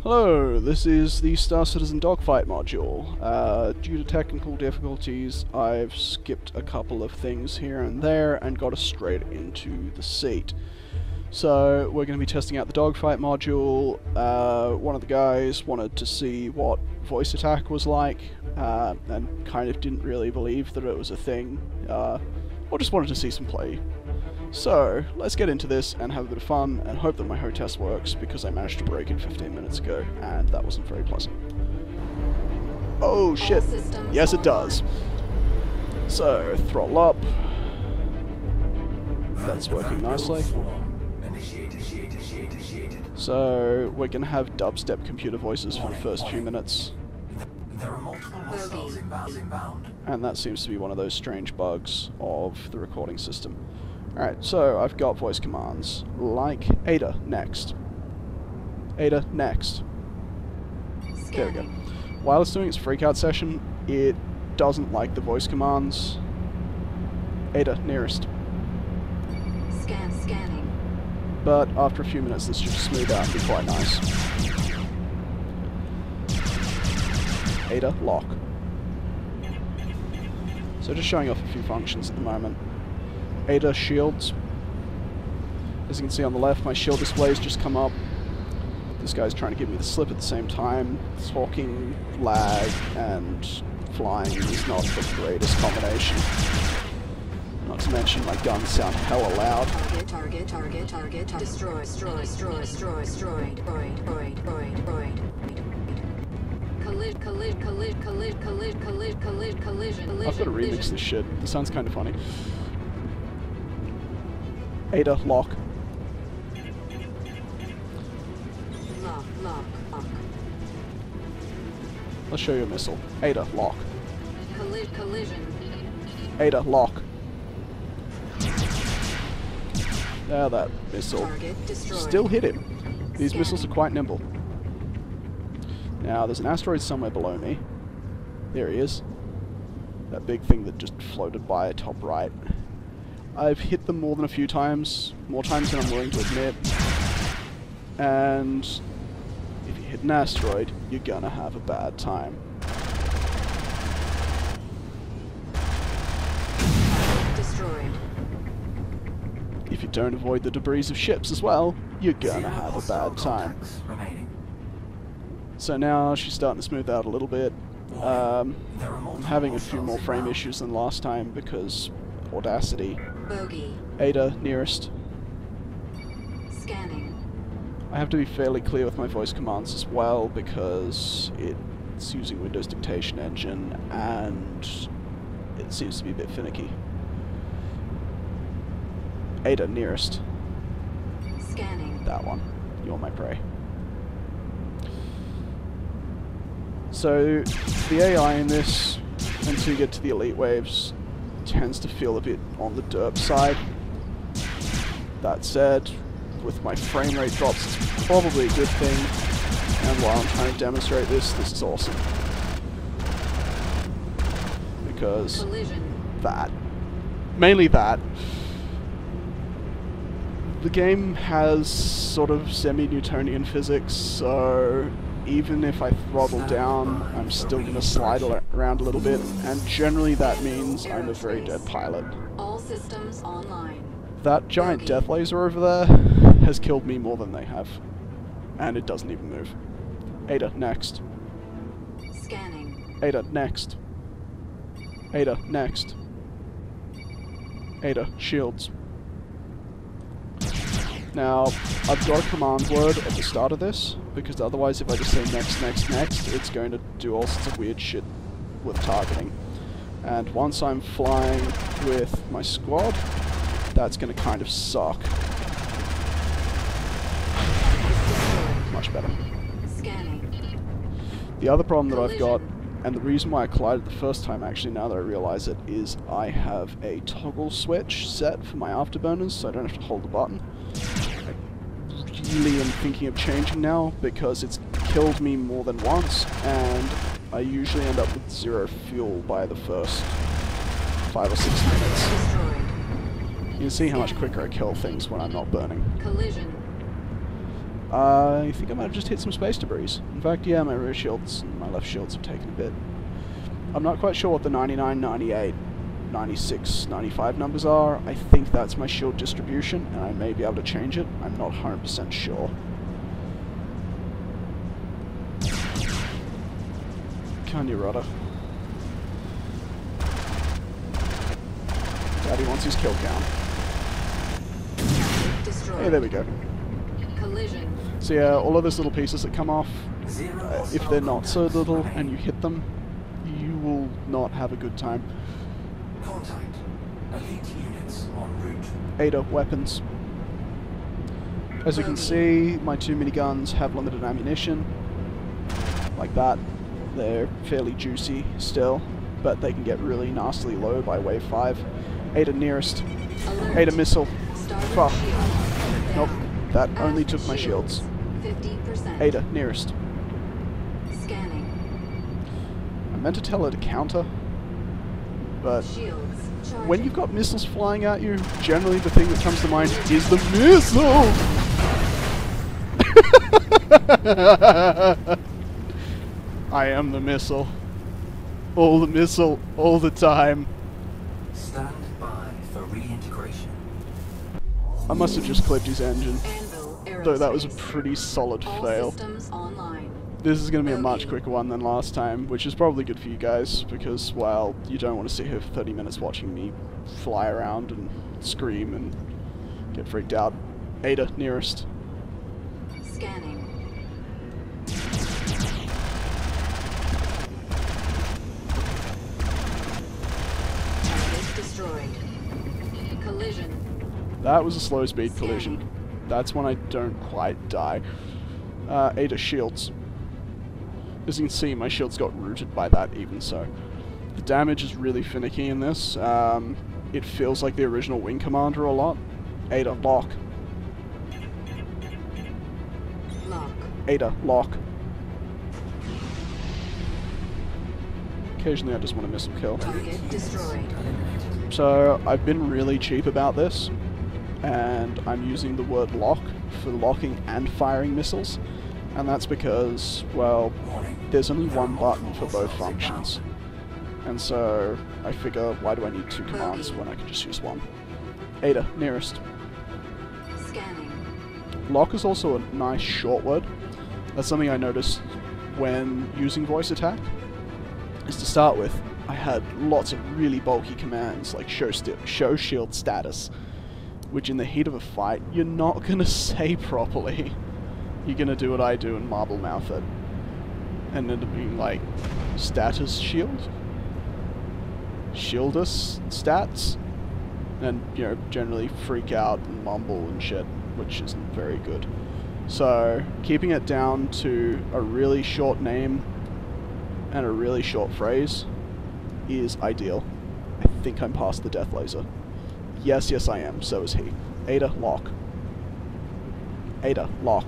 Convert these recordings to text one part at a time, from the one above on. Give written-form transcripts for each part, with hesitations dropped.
Hello, this is the Star Citizen Dogfight module. Due to technical difficulties, I've skipped a couple of things here and there and got us straight into the seat. So, we're going to be testing out the Dogfight module. One of the guys wanted to see what voice attack was like, and kind of didn't really believe that it was a thing, or just wanted to see some play. So, let's get into this and have a bit of fun, and hope that my HO test works, because I managed to break it 15 minutes ago, and that wasn't very pleasant. Oh shit! Yes it does! So, throttle up. That's working nicely. So, we're gonna have dubstep computer voices for the first few minutes. And that seems to be one of those strange bugs of the recording system. Alright, so I've got voice commands, like Ada, next. Ada, next. There we go. While it's doing its freakout session, it doesn't like the voice commands. Ada, nearest. Scanning. But after a few minutes this should smooth out and be quite nice. Ada, lock. So just showing off a few functions at the moment. Ada, shields. As you can see on the left, my shield displays just come up. This guy's trying to give me the slip at the same time. Talking, lag, and flying is not the greatest combination. Not to mention my guns sound hella loud. Target, destroy, collision. I've got to remix this shit. This sounds kind of funny. Ada, lock. Lock. I'll show you a missile. Ada, lock. Collision. Ada, lock. Now that missile still hit him. These missiles are quite nimble. Now, there's an asteroid somewhere below me. There he is. That big thing that just floated by top right. I've hit them more than a few times, more times than I'm willing to admit, and if you hit an asteroid, you're gonna have a bad time. Destroyed. If you don't avoid the debris of ships as well, you're gonna have a bad time. So now she's starting to smooth out a little bit. I'm having a few more frame issues than last time because Audacity. Bogey. Ada, nearest. Scanning. I have to be fairly clear with my voice commands as well because it's using Windows Dictation Engine and it seems to be a bit finicky. Ada, nearest. Scanning. That one. You're my prey. So, the AI in this, until you get to the elite waves, tends to feel a bit on the derp side. That said, with my frame rate drops, it's probably a good thing, and while I'm trying to demonstrate this is awesome. Because that, mainly that, the game has sort of semi-Newtonian physics, so even if I throttle down, I'm still going to slide around a little bit, and generally that means I'm a very dead pilot. All systems online. That giant death laser over there has killed me more than they have, and it doesn't even move. Ada, next. Scanning. Ada, next. Ada, next. Ada, shields. Now, I've got a command word at the start of this, because otherwise if I just say next, it's going to do all sorts of weird shit with targeting. And once I'm flying with my squad, that's going to kind of suck. Much better. Scanning. The other problem that I've got, and the reason why I collided the first time actually, now that I realize it, is I have a toggle switch set for my afterburners, so I don't have to hold the button. I really am thinking of changing now, because it's killed me more than once, and I usually end up with 0 fuel by the first 5 or 6 minutes. Destroyed. You can see how much quicker I kill things when I'm not burning. Collision. I think I might have just hit some space debris. In fact, yeah, my rear shields and my left shields have taken a bit. I'm not quite sure what the 99, 98, 96, 95 numbers are. I think that's my shield distribution, and I may be able to change it. I'm not 100% sure. Come on, you rudder. Daddy wants his kill count. Hey, there we go. Collision. So yeah, all of those little pieces that come off, if they're not so little and you hit them, you will not have a good time. Contact. Elite units en route. Ada weapons. As you can see, my two miniguns have limited ammunition. Like that. They're fairly juicy still, but they can get really nastily low by wave 5. Ada nearest. Alert. Ada missile. Fuck. Shield. Nope. That Active only took my shields. 50%. Ada nearest. Scanning. I meant to tell her to counter, but Shields charging. when you've got missiles flying at you, generally the thing that comes to mind is the missile! I am the missile. All the missile, all the time. Stand by for reintegration. I must have just clipped his engine, Anvil though that was a Aerospace. pretty solid All fail. systems online. This is going to be a much Bogey. quicker one than last time, which is probably good for you guys, because, well, you don't want to sit here for 30 minutes watching me fly around and scream and get freaked out. Ada, nearest. Scanning. Target destroyed. Collision. That was a slow speed collision. That's when I don't quite die. Ada, shields. As you can see, my shields got rooted by that even so. The damage is really finicky in this. It feels like the original Wing Commander a lot. Ada, lock. Lock. Ada, lock. Occasionally I just want to missile kill. Target destroyed. So I've been really cheap about this, and I'm using the word lock for locking and firing missiles, and that's because, well, there's only one button for both functions. And so I figure, why do I need two commands when I can just use one? Ada, nearest. Scanning. Lock is also a nice short word. That's something I noticed when using voice attack. Is to start with, I had lots of really bulky commands like show shield status, which in the heat of a fight, you're not going to say properly. You're going to do what I do and marble mouth it. And end up being like, status shield? Shieldus stats? And, you know, generally freak out and mumble and shit, which isn't very good. So, keeping it down to a really short name and a really short phrase is ideal. I think I'm past the death laser. Yes, yes I am, so is he. Ada, lock. Ada, lock.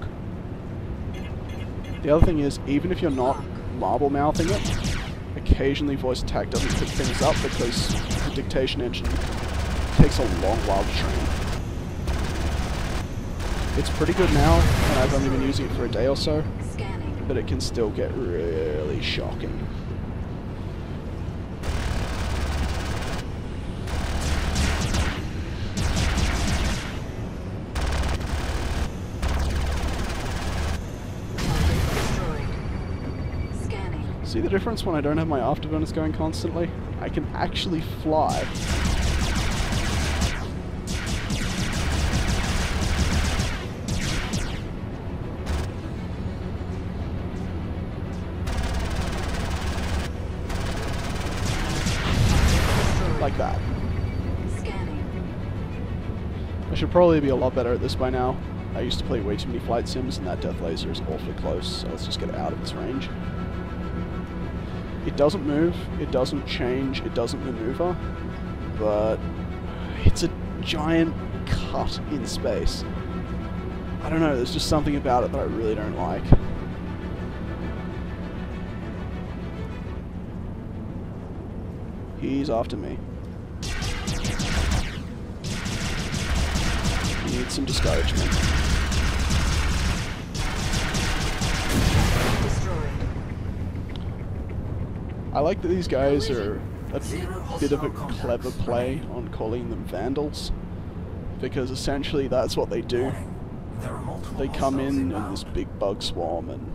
The other thing is, even if you're not marble mouthing it, occasionally voice attack doesn't pick things up because the dictation engine takes a long while to train. It's pretty good now, and I've only been using it for a day or so, Scanning. but it can still get really shocking. Target destroyed. Scanning. See the difference when I don't have my afterburners going constantly? I can actually fly. Like that. Scanning. I should probably be a lot better at this by now. I used to play way too many flight sims and that death laser is awfully close, so let's just get it out of its range. It doesn't move, it doesn't change, it doesn't maneuver, but it's a giant cut in space. I don't know, there's just something about it that I really don't like. He's after me. He needs some discouragement. I like that these guys are a bit of a clever play on calling them vandals, because essentially that's what they do. There are multiple They come hostiles in inbound. this big bug swarm and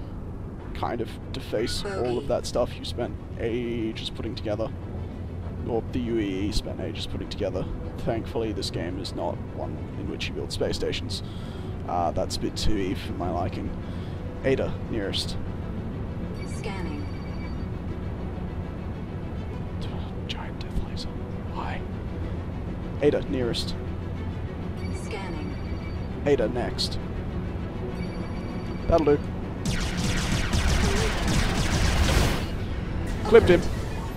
kind of deface all of that stuff you spent ages putting together. Or the UEE spent ages putting together. Thankfully this game is not one in which you build space stations. That's a bit too Eve for my liking. Ada, nearest. Scanning. Giant death laser. Why? Ada, nearest. Scanning. Ada, next. That'll do. Clipped him.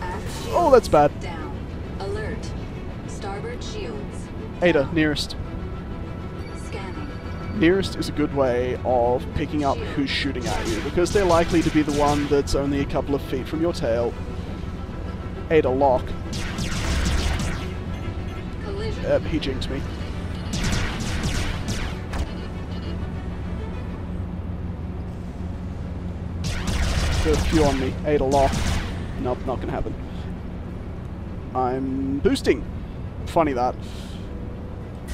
Aft shields Oh, that's bad. down. Alert. Starboard shields. Ada, down. nearest. Scanning. Nearest is a good way of picking up who's shooting at you, because they're likely to be the one that's only a couple of feet from your tail. Ada, lock. Collision. He jinxed me. There's a few on me. Ada, lock. Nope, not gonna happen. I'm boosting. Funny that.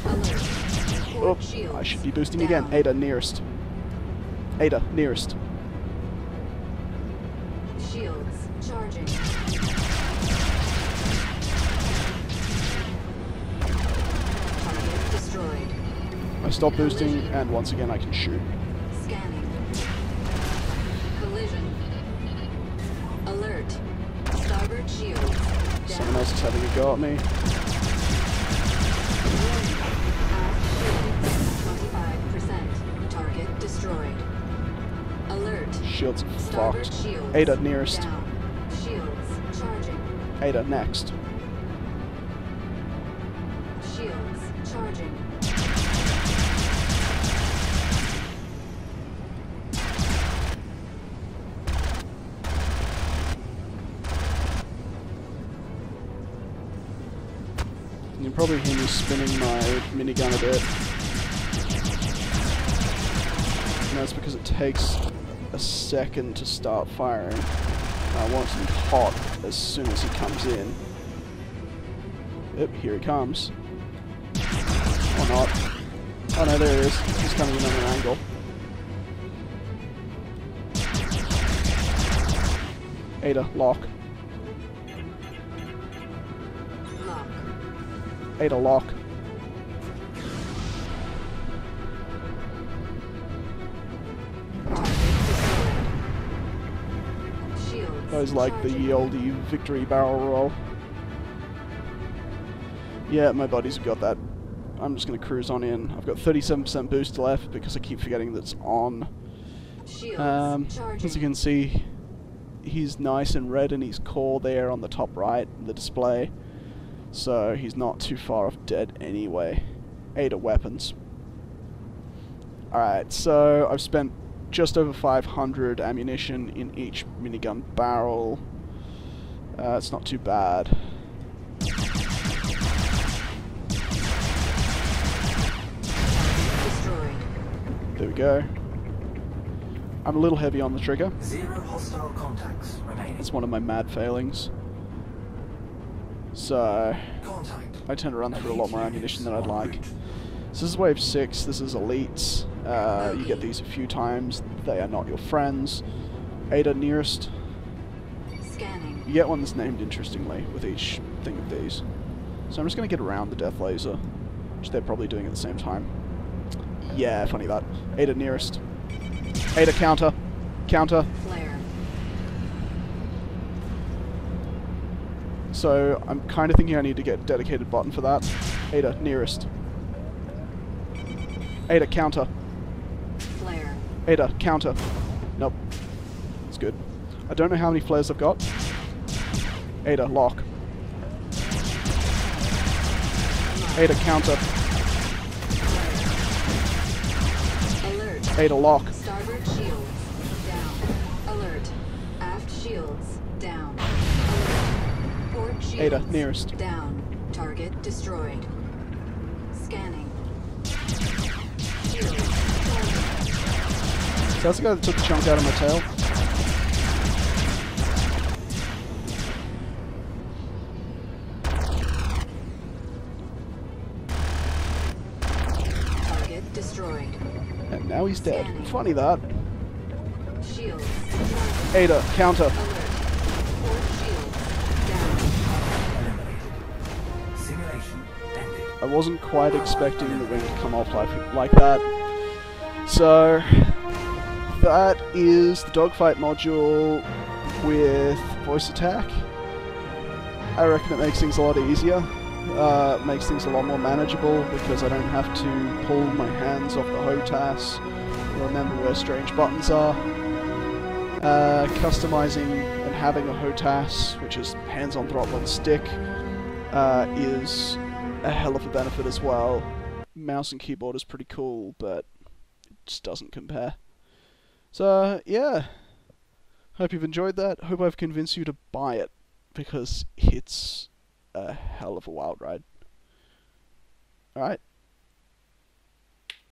Alert. Oh, Port shields I should be boosting down. again. Ada, nearest. Ada, nearest. Shields charging. Target destroyed. I stop boosting, and once again I can shoot. Scanning. Collision. Alert. Starboard shields down. Someone else is having a go at me. Aft shields 25%. Target destroyed. Alert. Shields are Starboard fucked. shields Ada, nearest. down. Shields charging. Ada, next. Shields charging. You can probably hear me spinning my minigun a bit. And that's because it takes a second to start firing. I want him hot as soon as he comes in. Yep, here he comes. Or not. Oh no, there he is. He's coming in on an angle. Ada, lock. Lock. Ada, lock. Target destroyed. Shields That was like the charging. ye olde victory barrel roll. Yeah, my buddies have got that. I'm just going to cruise on in. I've got 37% boost left because I keep forgetting that's on. Shields charging. As you can see, he's nice and red in his core there on the top right, the display. So he's not too far off dead anyway. Ada, weapons. Alright, so I've spent just over 500 ammunition in each minigun barrel. It's not too bad. Destroyed. There we go. I'm a little heavy on the trigger. 0 hostile contacts remaining. It's one of my mad failings. So Contact. I tend to run through a lot more ammunition than I'd like. So this is wave 6, this is elites. You get these a few times, they are not your friends. Ada, nearest. Scanning. You get one that's named interestingly with each thing of these. So I'm just going to get around the death laser, which they're probably doing at the same time. Yeah, funny that. Ada, nearest. Ada, counter. Counter. Flare. So I'm kind of thinking I need to get a dedicated button for that. Ada, nearest. Ada, counter. Flare. Ada, counter. Nope. It's good. I don't know how many flares I've got. Ada, lock. Ada, counter. Alert. Ada, lock. Starboard shields down. Alert. Aft shields down. Alert. Port shields Ada, nearest. down. Target destroyed. Scanning. Shields charging. So that's the guy that took the chunk out of my tail. destroyed. And now he's dead. Scanning. Funny that. Shields. Ada, counter. Alert. 4 shields. Down. Eliminated. Simulation ended. I wasn't quite expecting the wing to come off like that. So, that is the dogfight module with voice attack. I reckon it makes things a lot easier. Makes things a lot more manageable because I don't have to pull my hands off the HOTAS or remember where strange buttons are. Customizing and having a HOTAS, which is hands on throttle and stick, is a hell of a benefit as well. Mouse and keyboard is pretty cool, but it just doesn't compare. So, yeah. Hope you've enjoyed that. Hope I've convinced you to buy it, because it's a hell of a wild ride. Alright.